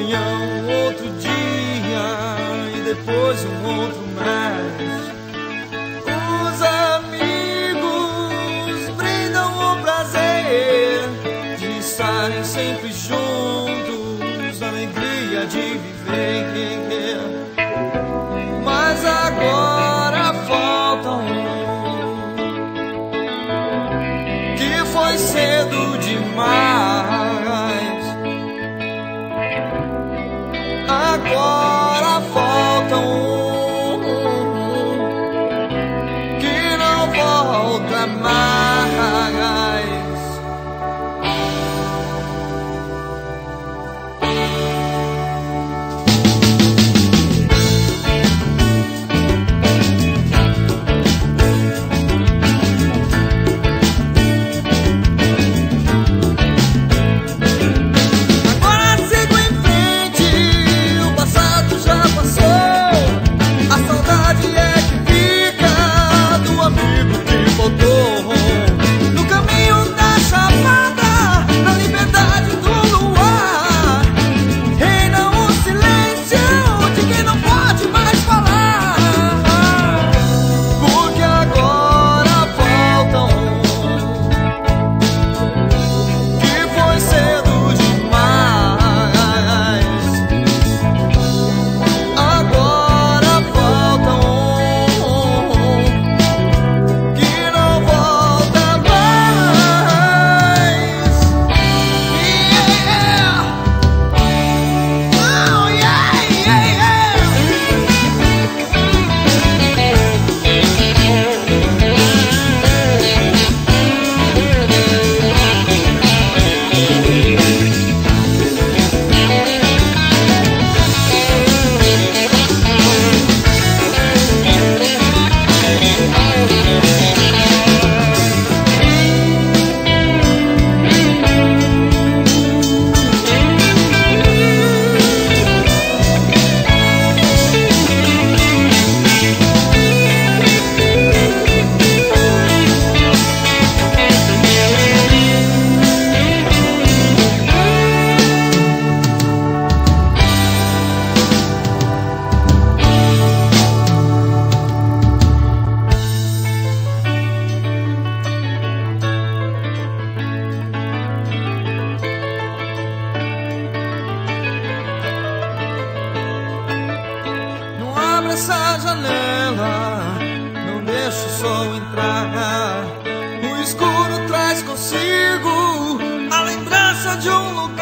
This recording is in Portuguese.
Amanhã um outro dia e depois um outro mais. Os amigos brindam o prazer de estarem sempre juntos, a alegria de viver. Mas agora falta que foi cedo demais. Agora falta que não volta mais. Essa janela, não deixa o sol entrar. O escuro traz consigo a lembrança de um lugar.